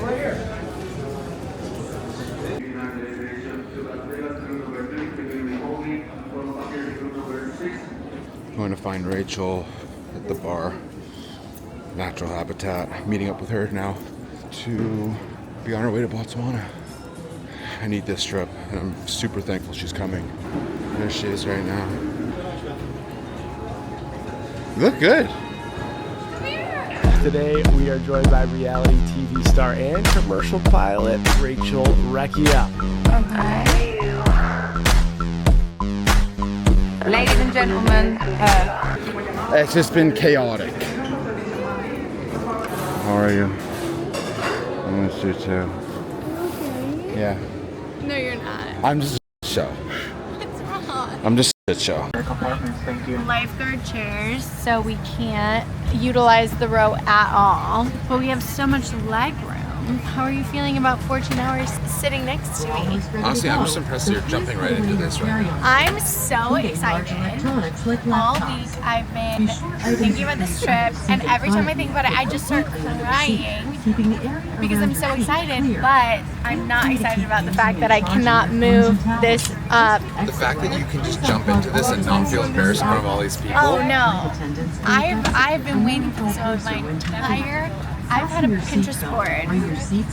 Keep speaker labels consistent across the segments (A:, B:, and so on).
A: I'm going to find Rachel at the bar, Natural Habitat, meeting up with her now to be on our way to Botswana. I need this trip, and I'm super thankful she's coming. There she is right now. You look good.
B: Today we are joined by reality TV star and commercial pilot Rachel Recchia.
C: Okay. Ladies and gentlemen,
A: It's just been chaotic. How are you? I'm gonna shoot you.
D: Okay.
A: Yeah.
D: No, you're not.
A: I'm just a show.
D: What's wrong?
A: I'm just a show.
D: Lifeguard chairs, so we can't utilize the row at all. But we have so much leg room. How are you feeling about 14 hours sitting next to me?
A: Honestly, I'm just impressed you're jumping right into this right now.
D: I'm so excited. All week I've been thinking about this trip, and every time I think about it, I just start crying because I'm so excited, but I'm not excited about the fact that I cannot move this up.
A: The fact that you can just jump into this and not feel embarrassed in front of all these people.
D: Oh no. I've been waiting for this moment my entire I've had a Pinterest board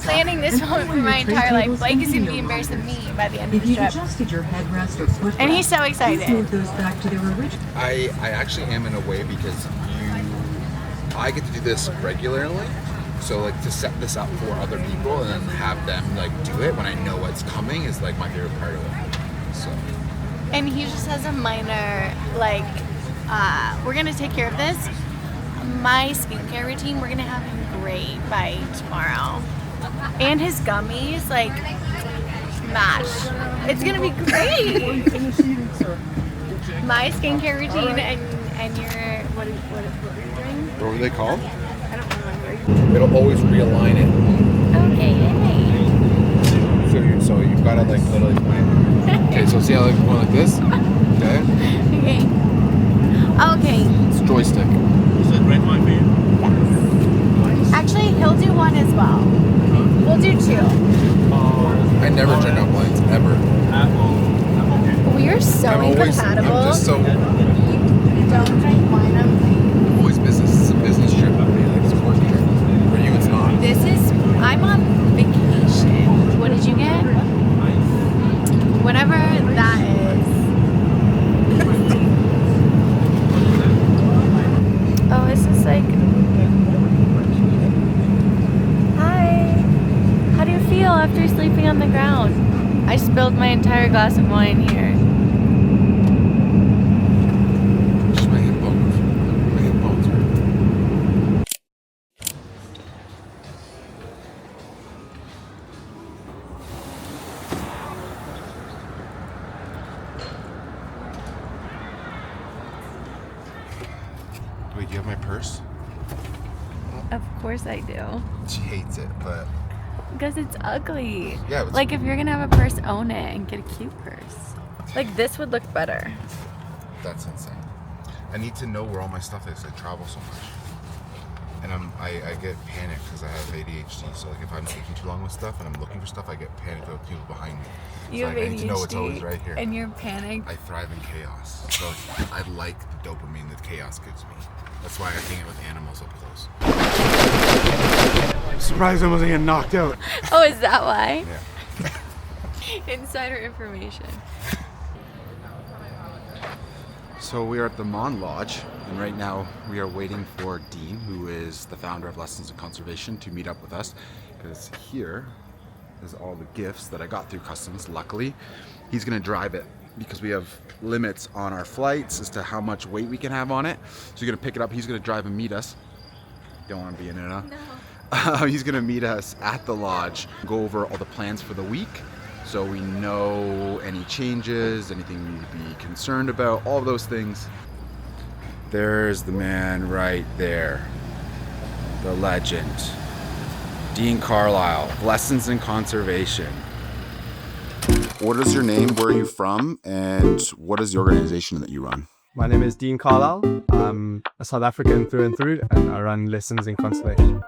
D: planning this moment for my entire life. Blake is going to be embarrassed of me by the end of the trip. And he's so excited.
A: I actually am in a way because I get to do this regularly. So like to set this up for other people and then have them like do it when I know what's coming is like my favorite part of it. So.
D: And he just has a minor like, we're going to take care of this. My skincare routine, we're going to have him great by tomorrow. And his gummies, like, match. It's gonna be great. My skincare routine and your what are you doing?
A: What were they called?
D: I don't remember.
A: It'll always realign it.
D: Okay, yay.
A: So you've got to like literally point it. Okay, so see how like going like this? Okay.
D: Okay. Okay.
A: It's a joystick.
E: Is that red wine for you?
D: Actually, he'll do one as well. We'll do two.
A: I never drink up wines, ever.
D: We are so incompatible.
A: I'm just so
D: You don't drink wine, I'm
A: always business. It's a business trip. I mean, like it's a work trip. For you, it's not.
D: I'm on vacation. What did you get? Whatever that is. Oh, this is like... Hi. How do you feel after sleeping on the ground? I spilled my entire glass of wine here.
A: Just my hip bones. My hip bones hurt. Wait, do you have my purse?
D: Of course I do.
A: She hates it, but
D: Because it's ugly.
A: yeah. It's,
D: Like if you're gonna have a purse, own it and get a cute purse. Like this would look better.
A: that's insane. I need to know where all my stuff is. I travel so much, and I get panicked because I have ADHD. So like if I'm taking too long with stuff and I'm looking for stuff, I get panicked about people behind me.
D: You
A: So
D: have
A: I need to know it's always
D: ADHD
A: right here.
D: and you're panicked.
A: I thrive in chaos. So I like the dopamine that chaos gives me. That's why I hang it with animals up close.
B: I'm surprised I wasn't getting knocked out.
D: Oh, is that why?
A: Yeah.
D: Insider information.
A: So we are at the Mon Lodge, and right now we are waiting for Dean, who is the founder of Lessons in Conservation, to meet up with us. Because here is all the gifts that I got through customs. Luckily, he's going to drive it because we have limits on our flights as to how much weight we can have on it. So he's going to pick it up. He's going to drive and meet us. Don't want to be in it, huh?
D: No.
A: He's going to meet us at the lodge, go over all the plans for the week. So we know any changes, anything we need to be concerned about, all of those things. There's the man right there, the legend, Dean Carlisle, Lessons in Conservation. What is your name, where are you from, and what is the organization that you run?
B: My name is Dean Carlisle. I'm a South African through and through, and I run Lessons in Conservation.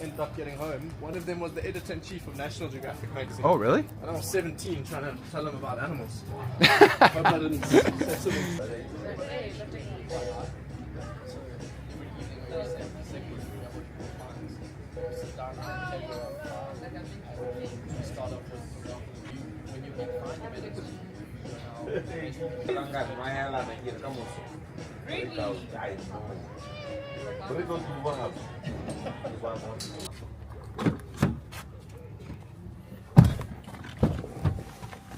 B: ended up getting home. One of them was the editor-in-chief of National Geographic magazine.
A: Oh, really?
B: And I was 17 trying to tell him about animals. Hope I didn't say something.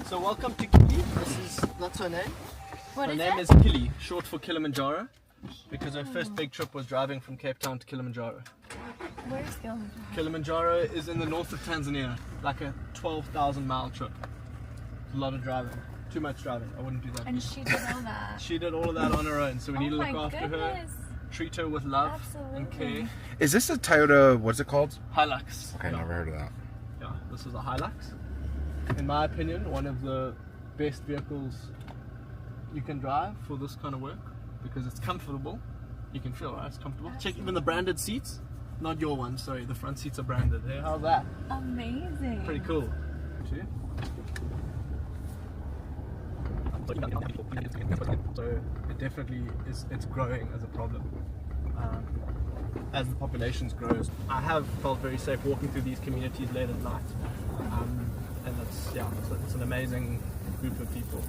B: So welcome to Kili. That's her name.
D: What
B: Her
D: is
B: name
D: it?
B: is Kili, short for Kilimanjaro, because her first big trip was driving from Cape Town to Kilimanjaro.
D: Where's Kilimanjaro?
B: Kilimanjaro is in the north of Tanzania, like a 12,000 mile trip. It's a lot of driving. Too much driving. I wouldn't do that.
D: And she did all that.
B: She did all of that on her own, so we need to look after her, treat her with love and
D: Absolutely.
B: care.
A: Is this a Toyota, what's it called?
B: Hilux.
A: Okay, never heard of that.
B: Yeah, this is a Hilux. In my opinion, one of the best vehicles you can drive for this kind of work, because it's comfortable. You can feel, right? It's comfortable. Check even the branded seats. Not your ones, sorry. The front seats are branded. Hey, how's that?
D: Amazing.
B: Pretty cool. Too. So it definitely is. It's growing as a problem. As the populations grows, I have felt very safe walking through these communities late at night, and it's an amazing group of people.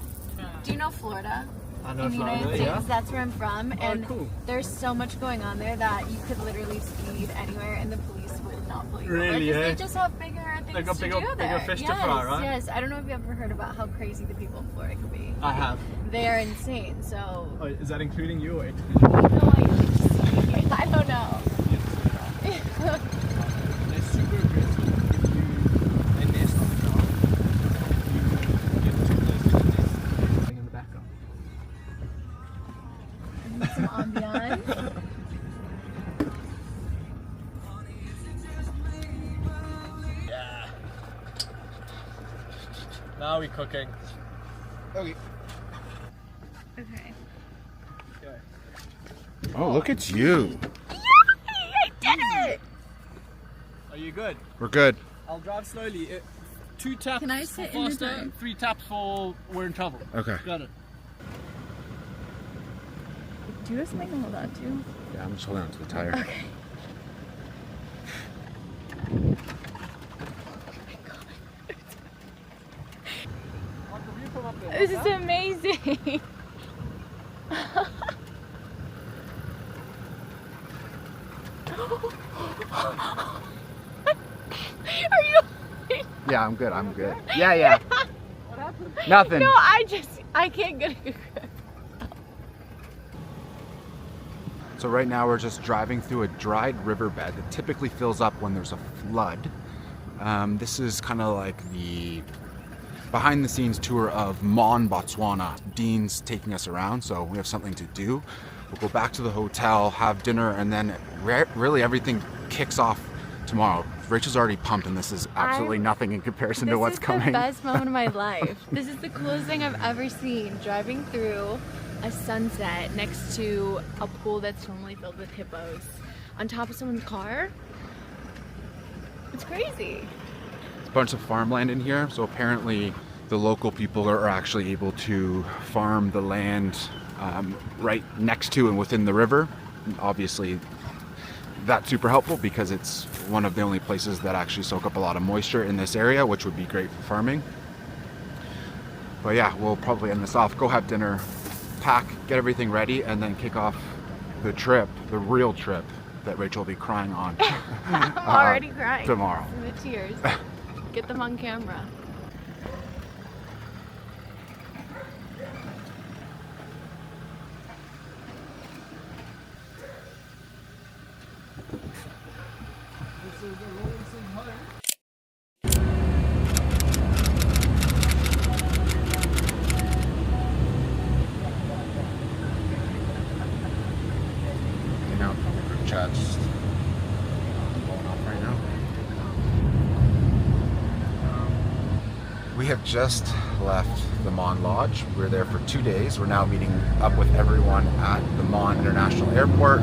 D: Do you know Florida?
B: I know
D: In the United
B: Florida,
D: States,
B: yeah.
D: that's where I'm from, and
B: cool.
D: there's so much going on there that you could literally speed anywhere, and the police would not pull you over,
B: Really,
D: 'cause
B: eh?
D: They just have bigger things
B: They got
D: to
B: bigger-
D: do
B: bigger
D: there.
B: fish to
D: yes,
B: fry, right?
D: Yes, I don't know if you ever heard about how crazy the people in Florida can be.
B: I have.
D: They are insane. So
B: Oh, is that including you or excluding you?
D: I don't know.
B: They're super aggressive. If they nest on the ground, you get too close to the nest in the background.
D: Some ambiance.
B: Yeah. Now we're cooking.
A: Okay.
D: Okay.
B: Go.
A: Oh, look at you.
D: I did it!
B: Are you good?
A: We're good.
B: I'll drive slowly. 2 taps
D: Can I
B: for
D: sit in the
B: faster,
D: drive?
B: 3 taps for we're in trouble.
A: Okay.
B: Got it.
D: Do you have something to hold on to?
A: Yeah, I'm just holding on to the tire.
D: Okay.
B: Want the view from up there?
D: This is amazing. Are you?
A: Yeah, I'm good. I'm good. Yeah. Nothing.
D: No, I can't get a good grip.
A: So right now we're just driving through a dried riverbed that typically fills up when there's a flood. This is kind of like the behind the scenes tour of Mon, Botswana. Dean's taking us around, so we have something to do. We'll go back to the hotel, have dinner, and then really everything kicks off tomorrow. Rachel's already pumped, and this is absolutely nothing in comparison to what's coming.
D: This is the best moment of my life. This is the coolest thing I've ever seen. Driving through a sunset next to a pool that's normally filled with hippos on top of someone's car. It's crazy.
A: There's a bunch of farmland in here, so apparently the local people are actually able to farm the land right next to and within the river. Obviously, that's super helpful because it's one of the only places that actually soak up a lot of moisture in this area, which would be great for farming. But yeah, we'll probably end this off, go have dinner, pack, get everything ready, and then kick off the trip, the real trip that Rachel will be crying on
D: Already crying.
A: tomorrow.
D: The tears. Get them on camera.
A: Group chats going off right now. We have just left the Mon Lodge. We were there for 2 days. We're now meeting up with everyone at the Mon International Airport.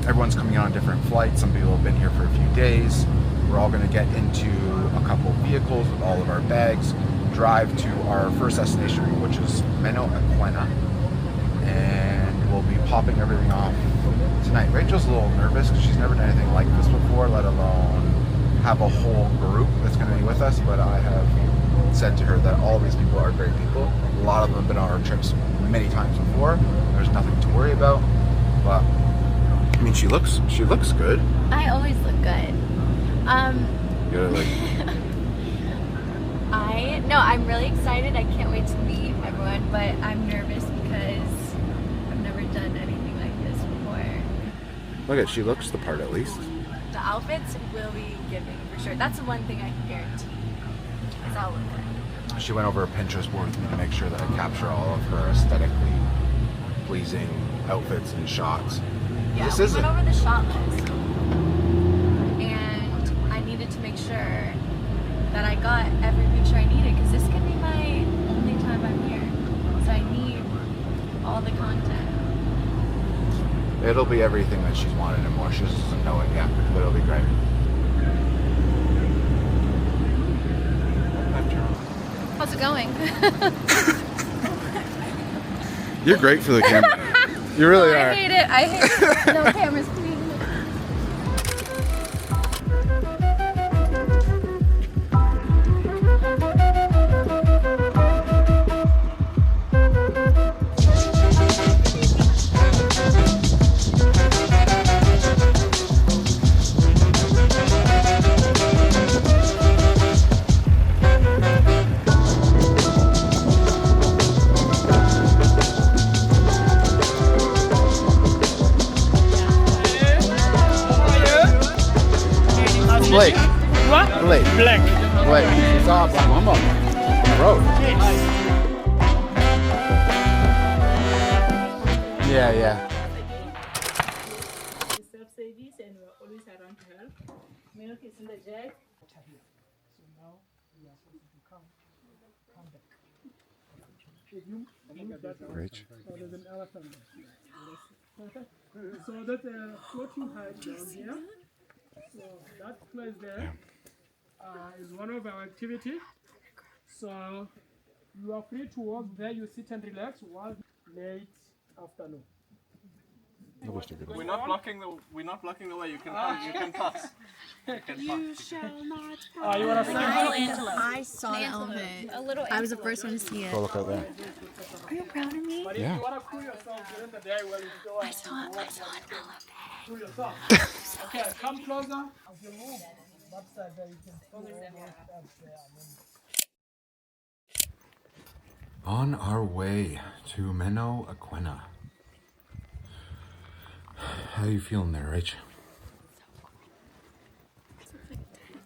A: everyone's coming on different flights. Some people have been here for a few days. We're all going to get into a couple vehicles with all of our bags, drive to our first destination, which is Moynes and Rachel, and we'll be popping everything off tonight. Rachel's a little nervous because she's never done anything like this before, let alone have a whole group that's going to be with us, but I have said to her that all these people are great people. A lot of them have been on our trips many times before. There's nothing to worry about, but I mean, she looks good.
D: I always look good.
A: You're like,
D: I'm really excited. I can't wait to meet everyone, but I'm nervous because I've never done anything like this before.
A: look at, she looks the part at least.
D: The outfits will be giving for sure. That's the one thing I can guarantee. Is I'll look good.
A: She went over a Pinterest board with me to make sure that I capture all of her aesthetically pleasing outfits and shots.
D: Yeah,
A: This
D: we
A: isn't.
D: went over the shot list, and I needed to make sure that I got every picture I needed because this could be my only time I'm here. So I need all the content.
A: It'll be everything that she's wanted and more. She just doesn't know it yet, but it'll be great.
D: How's it going?
A: You're great for the camera. You really are.
D: I hate it. No cameras, please.
A: Blake.
E: What?
A: Blake.
E: Black.
A: Blake. She's on Mama on the road. Yeah.
F: Self-service and we're always around to help. Milk is in the jug.
G: So now we are supposed to come back.
A: Rach.
G: So there's an elephant. So that's a floating hut down here. So that place there is one of our activities. So you are free to walk there. You sit and relax while late afternoon.
B: We're not blocking the way. You can come. You can pass.
D: You shall not.
G: You want to say
D: I saw the elephant. I was the first one to see it.
A: Go look out there.
D: Are you proud of me?
G: But if you want to cool yourself during the day while you go
D: I saw an elephant.
G: cool yourself. Okay, come closer. As you move that side there, you can see all those steps there.
A: On our way to Moynes and Rachel. How are you feeling there, Rach?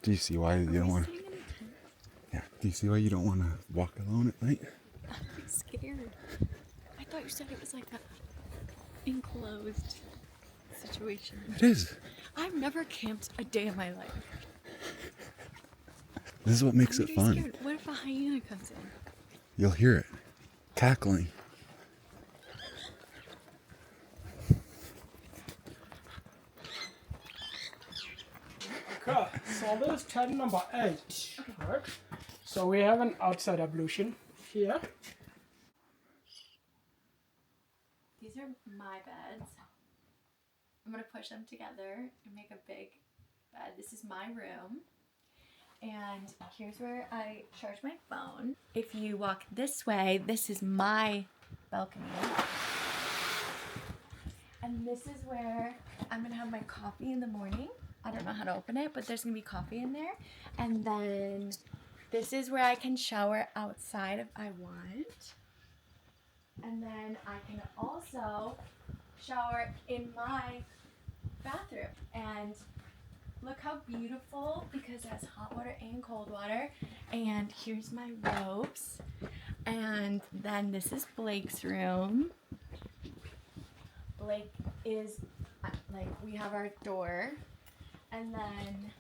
A: Do you see why you don't want to? Yeah. Do you see why you don't want to walk alone at night?
D: I'm scared. I thought you said it was like an enclosed situation.
A: It is.
D: I've never camped a day in my life.
A: This is what makes
D: I'm
A: it
D: really
A: fun.
D: scared. What if a hyena comes in?
A: You'll hear it cackling.
G: Okay, so this is turn number 8. Right? So we have an outside ablution here.
D: These are my beds. I'm gonna push them together and make a big bed. This is my room. And here's where I charge my phone. If you walk this way, this is my balcony. And this is where I'm gonna have my coffee in the morning. I don't know how to open it, but there's gonna be coffee in there. And then this is where I can shower outside if I want. And then I can also shower in my bathroom. And look how beautiful, because it has hot water and cold water. And here's my robes. And then this is Blake's room. Blake is, like, we have our door. And then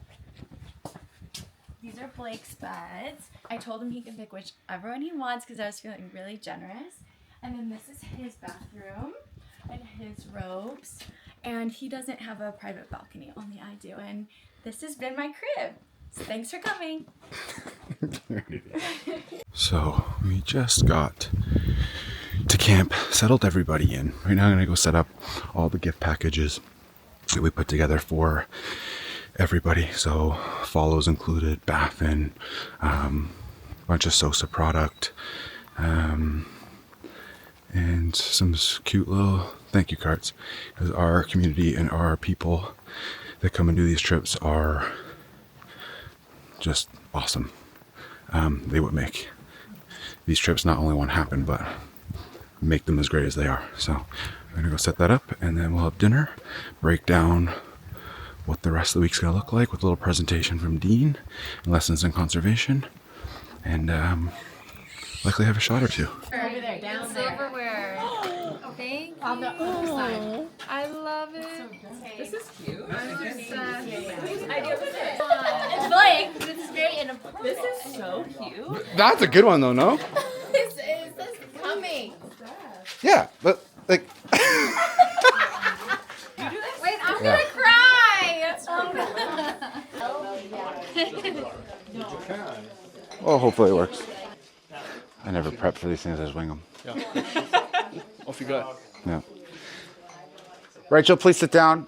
D: these are Blake's beds. I told him he can pick whichever one he wants because I was feeling really generous. And then this is his bathroom and his robes. and he doesn't have a private balcony, only I do, and this has been my crib. So thanks for coming.
A: So we just got to camp, settled everybody in. Right now I'm gonna go set up all the gift packages that we put together for everybody. So follows included, baffin, bunch of SOSA product, and some cute little thank you cards, because our community and our people that come and do these trips are just awesome. They would make these trips not only one happen, but make them as great as they are. So I'm gonna go set that up, and then we'll have dinner, break down what the rest of the week's gonna look like with a little presentation from Dean and lessons in conservation, and likely have a shot or two.
D: Over there, down there. Silverware. Thank you. Oh, I love it. This is cute. It's blank, but it's very inappropriate. This is so cute.
A: That's a good one though, no?
D: This is coming.
A: Yeah, but like.
D: Wait, I'm gonna cry.
A: Oh, hopefully it works. I never prep for these things, I just wing them.
B: Off you go.
A: Yeah. Rachel, please sit down.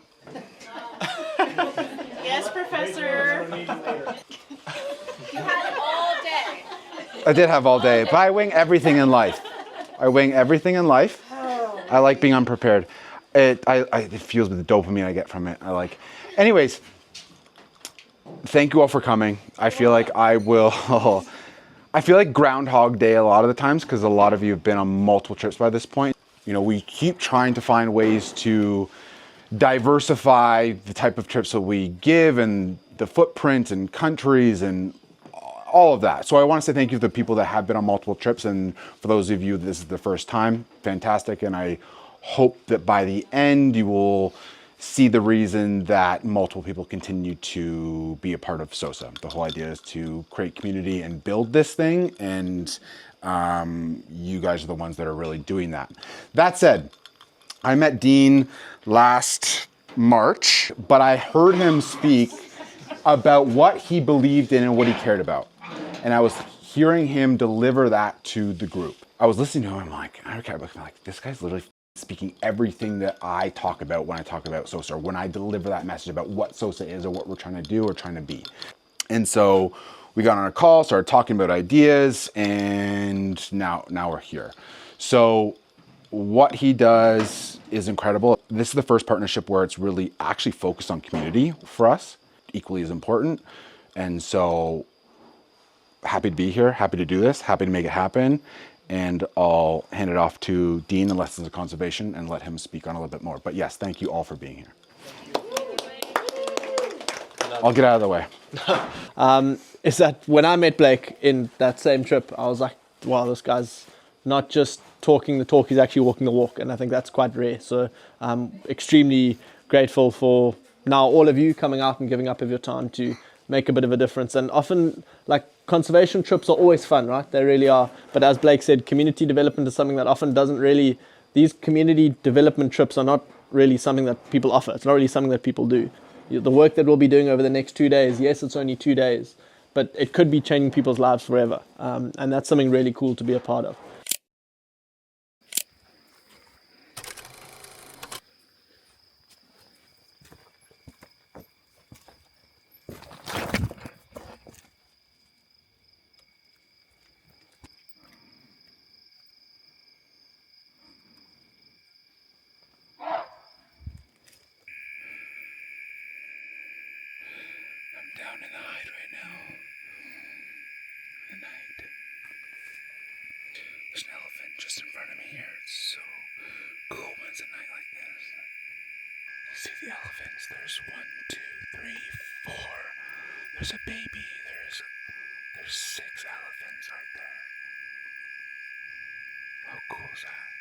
F: Yes, Professor.
D: You had all day.
A: I did have all day, but I wing everything in life. I wing everything in life. I like being unprepared. It fuels me the dopamine I get from it. Anyways, thank you all for coming. I feel like I feel like Groundhog Day a lot of the times, because a lot of you have been on multiple trips by this point. You know, we keep trying to find ways to diversify the type of trips that we give and the footprint and countries and all of that. So I want to say thank you to the people that have been on multiple trips, and for those of you this is the first time, fantastic. And I hope that by the end you will see the reason that multiple people continue to be a part of SOSA. The whole idea is to create community and build this thing, and you guys are the ones that are really doing that. That said, I met Dean last March, but I heard him speak about what he believed in and what he cared about. And I was hearing him deliver that to the group. I was listening to him, I'm like, this guy's literally speaking everything that I talk about when I talk about SOSA, or when I deliver that message about what SOSA is or what we're trying to do or trying to be. And so we got on a call, started talking about ideas, and now we're here. So what he does is incredible. This is the first partnership where it's really actually focused on community for us, equally as important. And so happy to be here, happy to do this, happy to make it happen. And I'll hand it off to Dean in Lessons of Conservation and let him speak on a little bit more. But yes, thank you all for being here. I'll get out of the way.
B: Is that when I met Blake in that same trip, I was like, wow, this guy's not just talking the talk, he's actually walking the walk. And I think that's quite rare. So I'm extremely grateful for now all of you coming out and giving up of your time to make a bit of a difference. And often, like, conservation trips are always fun, right? They really are. But as Blake said, community development is something that often doesn't really, these community development trips are not really something that people offer. It's not really something that people do. The work that we'll be doing over the next 2 days, yes, it's only 2 days, but it could be changing people's lives forever. And that's something really cool to be a part of.
A: Down in the hide right now. At night. There's an elephant just in front of me here. It's so cool when it's a night like this. You see the elephants. There's 1, 2, 3, 4. There's a baby. There's 6 elephants right there. How cool is that?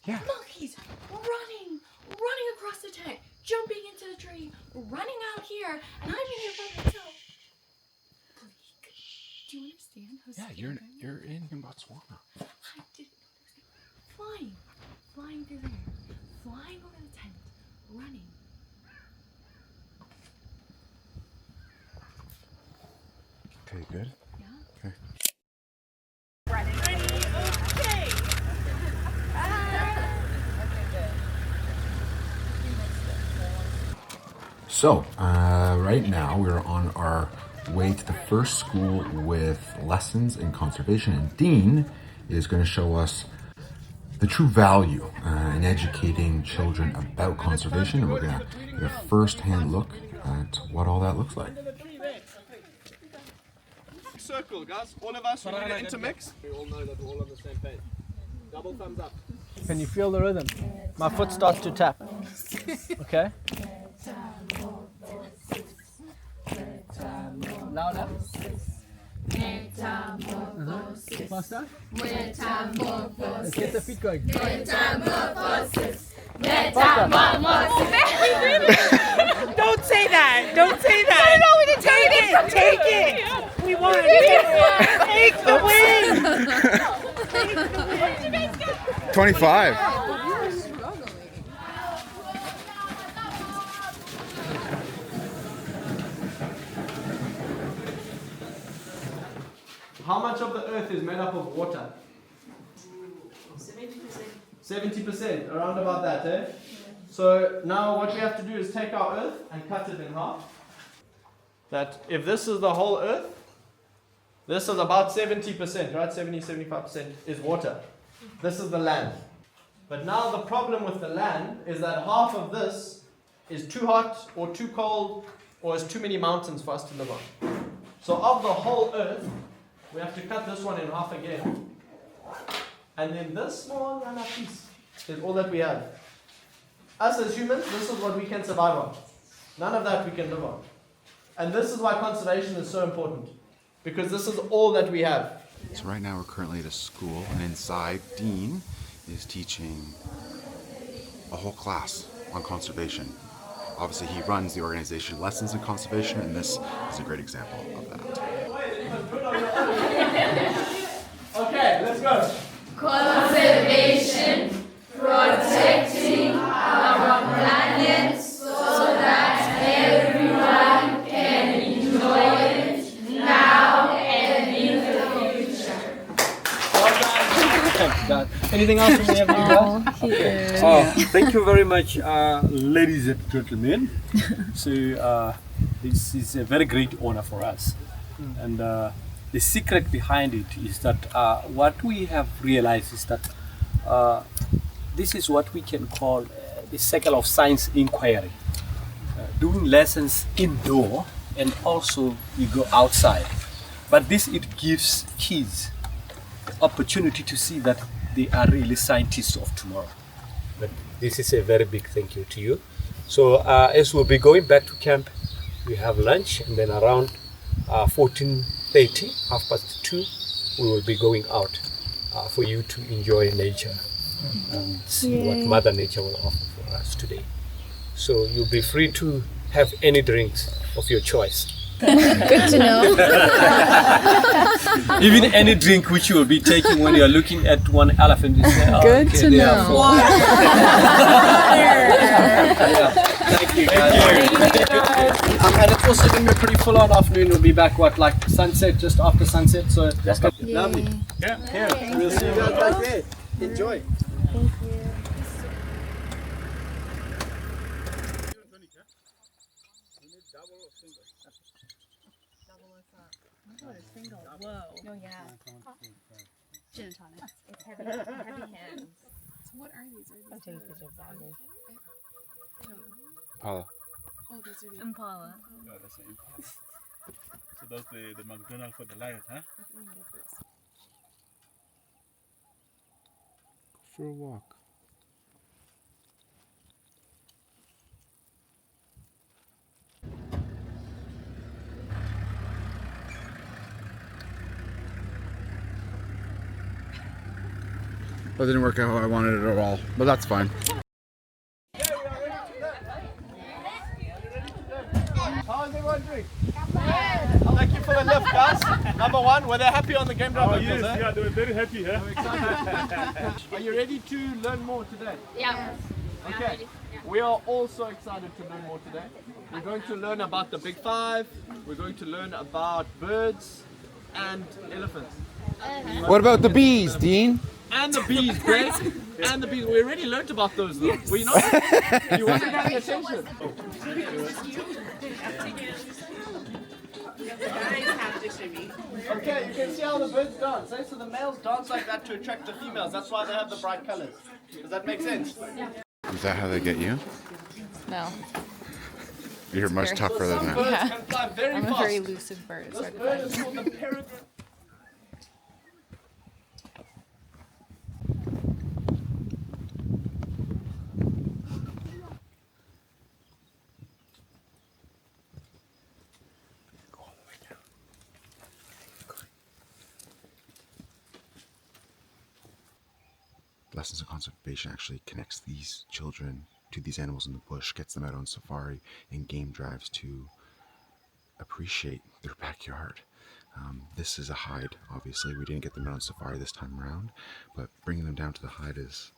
A: Yeah.
D: monkeys running across the tent, jumping into the tree, running out here, and I'm in here by myself. Do you understand how
A: Yeah,
D: scary
A: you're in Botswana.
D: I didn't understand. Flying through the air, flying over the tent, running.
A: Okay, good.
D: Yeah.
A: Okay. So, right now we're on our way to the first school with lessons in conservation, and Dean is going to show us the true value in educating children about conservation, and we're going to get a first-hand look at what all that looks like.
B: Circle, guys. All of us, we're going to intermix. We all know that we're all on the same page. Double thumbs up. Can you feel the rhythm? My foot starts to tap. Okay? Louder. Faster. Let's get the feet going.
H: Don't say that. Don't say that. No, we didn't take it. Take it. We want to take the win.
A: 25.
B: How much of the earth is made up of water? 70%, around about that, eh? So now what we have to do is take our earth and cut it in half. That if this is the whole earth, this is about 70%, right? 70-75% is water. This is the land. But now the problem with the land is that half of this is too hot or too cold or is too many mountains for us to live on. So of the whole earth, we have to cut this one in half again. And then this small run-up piece is all that we have. Us as humans, this is what we can survive on. None of that we can live on. And this is why conservation is so important. Because this is all that we have.
A: So right now we're currently at a school, and inside Dean is teaching a whole class on conservation. Obviously he runs the organization Lessons in Conservation, and this is a great example of that.
B: Okay, let's go.
C: Conservation, protecting our planet so that everyone can enjoy it now and in the future.
B: Thanks, God. Anything else from the guys?
E: Thank you very much, ladies and gentlemen. So this is a very great honor for us, and the secret behind it is that what we have realized is that this is what we can call the circle of science inquiry. Doing lessons indoor, and also we go outside. But this, it gives kids the opportunity to see that they are really scientists of tomorrow. But this is a very big thank you to you. So as we'll be going back to camp, we have lunch, and then around 14:30, 2:30, we will be going out for you to enjoy nature and see what Mother Nature will offer for us today. So you'll be free to have any drinks of your choice.
D: Good to know.
E: Even any drink which you will be taking when you are looking at one elephant. You say, oh,
D: Good
E: okay,
D: to
E: they are
D: know.
E: full. Yeah. Thank you, guys.
B: And it's also going to be a pretty full-on afternoon. We'll be back, like sunset, just after sunset. So that's lovely.
E: Yeah.
B: Yeah. We'll see you guys back there. Enjoy.
D: Oh yeah. Gin and tonic. It's heavy hands. So what are these? I'm taking pictures of that.
A: Paula.
F: Oh, these are the
D: Impala.
E: Oh, that's the Impala. So that's the McDonald's for the lion, huh?
A: For a walk. That didn't work out how I wanted it at all, but that's fine.
B: How's everyone doing? Thank you for the lift, guys. Number one, were they happy on the game drive?
G: Yes, yeah, they were very happy. Yeah?
B: Are you ready to learn more today?
C: Yeah.
B: Okay. We are also excited to learn more today. We're going to learn about the big five. We're going to learn about birds and elephants.
A: What about the bees, Dean?
B: And the bees, Greg. And the bees. We already learned about those, though. Yes. Were you not? You wasn't paying attention. Okay, you can see how the birds dance. Eh? So the males dance like that to attract the females. That's why they have the bright colors. Does that make sense?
A: Is that how they get you?
I: No.
A: You're much tougher than that.
B: Birds can fly very
I: I'm a
B: fast.
I: very elusive bird. It's
B: This
I: hard to
B: bird
I: find.
B: is called the peregrine.
A: Lessons in Conservation actually connects these children to these animals in the bush, gets them out on safari and game drives to appreciate their backyard. This is a hide, obviously. We didn't get them out on safari this time around, but bringing them down to the hide is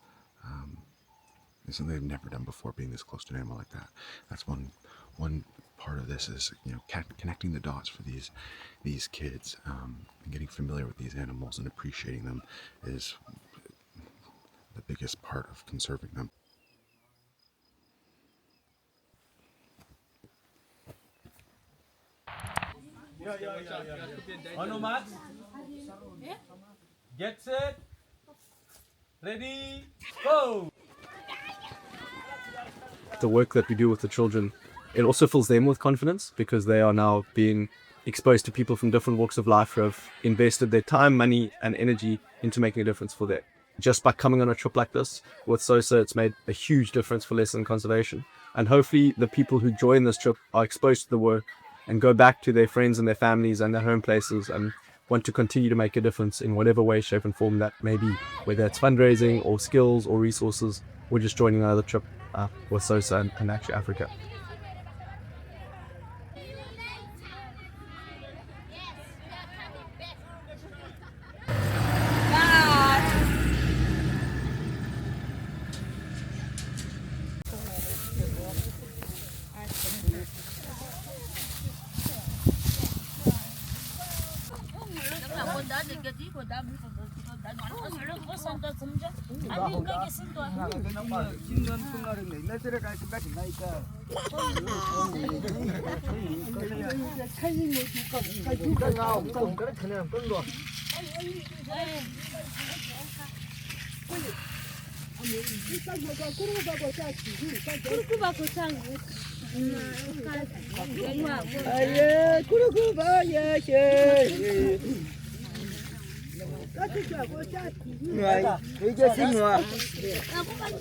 A: something they've never done before, being this close to an animal like that. That's one part of this is, you know, connecting the dots for these kids, and getting familiar with these animals and appreciating them is the biggest part of conserving them.
E: On mat. Get set. Ready. Go.
B: The work that we do with the children, it also fills them with confidence because they are now being exposed to people from different walks of life who have invested their time, money, and energy into making a difference for them. Just by coming on a trip like this with SOSA, it's made a huge difference for lessons in conservation. And hopefully the people who join this trip are exposed to the work and go back to their friends and their families and their home places and want to continue to make a difference in whatever way, shape and form that may be, whether it's fundraising or skills or resources, or just joining another trip with SOSA and actually Africa.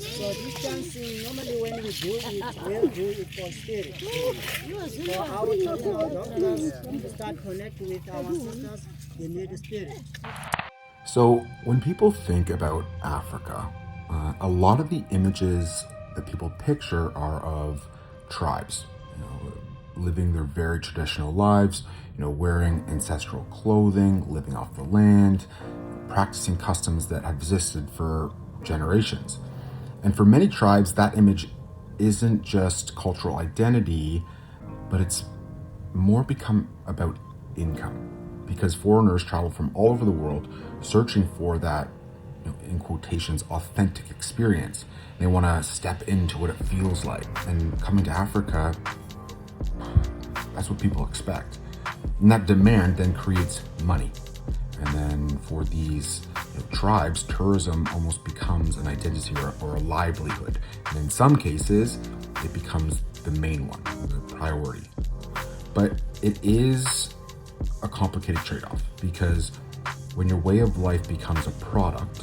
J: So this dancing, normally when we do it, we'll do it for spirit. So our children to start connecting with our sisters, they need the spirit.
A: So when people think about Africa, a lot of the images that people picture are of tribes, you know, living their very traditional lives, you know, wearing ancestral clothing, living off the land, practicing customs that have existed for generations. And for many tribes, that image isn't just cultural identity, but it's more become about income, because foreigners travel from all over the world searching for that, you know, in quotations, authentic experience. They want to step into what it feels like. And coming to Africa, that's what people expect. And that demand then creates money. And then for these, you know, tribes, tourism almost becomes an identity or a livelihood. And in some cases, it becomes the main one, the priority. But it is a complicated trade-off, because when your way of life becomes a product,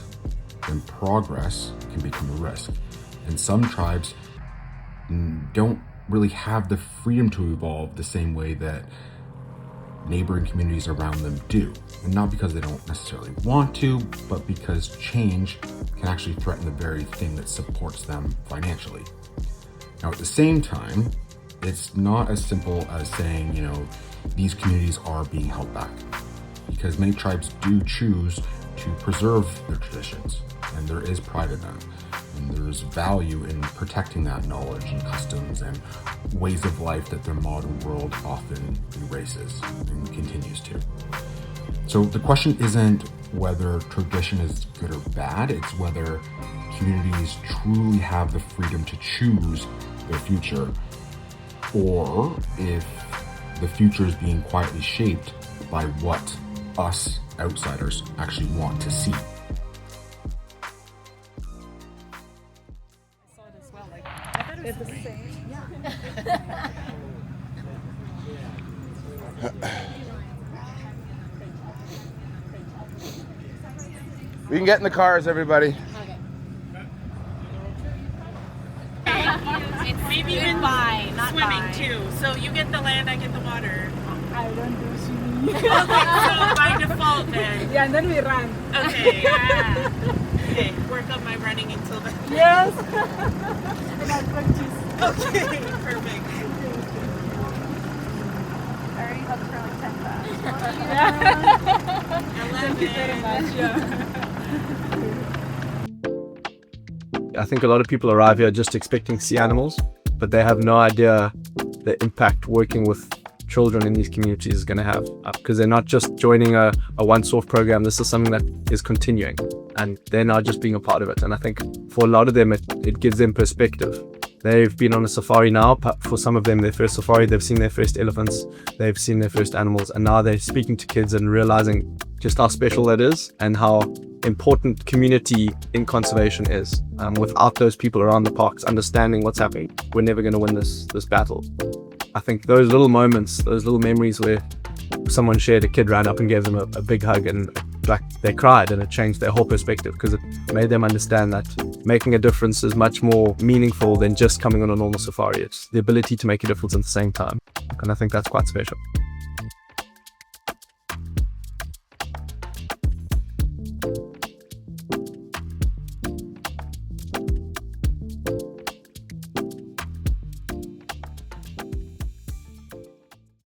A: then progress can become a risk. And some tribes don't really have the freedom to evolve the same way that
K: neighboring communities around them do. And not because they don't necessarily want to, but because change can actually threaten the very thing that supports them financially. Now, at the same time, it's not as simple as saying, you know, these communities are being held back, because many tribes do choose to preserve their traditions, and there is pride in them, and there's value in protecting that knowledge and customs and ways of life that their modern world often erases and continues to. So the question isn't whether tradition is good or bad, it's whether communities truly have the freedom to choose their future, or if the future is being quietly shaped by what us outsiders actually want to see.
H: It's the same.
A: We can get in the cars, everybody.
H: Maybe even swimming too. So you get the land, I get the water.
F: I don't do swimming.
H: Okay, so by default then.
F: Yeah, and then we run.
H: Okay. Okay, work on my running until then.
F: Yes. And I'll practice.
H: Okay, perfect.
D: I already hooked for like 10 bucks.
F: Thank you very much. Yeah.
B: I think a lot of people arrive here just expecting to see animals, but they have no idea the impact working with children in these communities is going to have, because they're not just joining a once-off program. This is something that is continuing, and they're not just being a part of it. And I think for a lot of them, it gives them perspective. They've been on a safari now, but for some of them, their first safari, they've seen their first elephants, they've seen their first animals, and now they're speaking to kids and realizing just how special that is and how important community in conservation is. Without those people around the parks understanding what's happening, we're never going to win this battle. I think those little moments, those little memories where someone shared, a kid ran up and gave them a big hug, and like they cried, and it changed their whole perspective because it made them understand that making a difference is much more meaningful than just coming on a normal safari. It's the ability to make a difference at the same time, and I think that's quite special.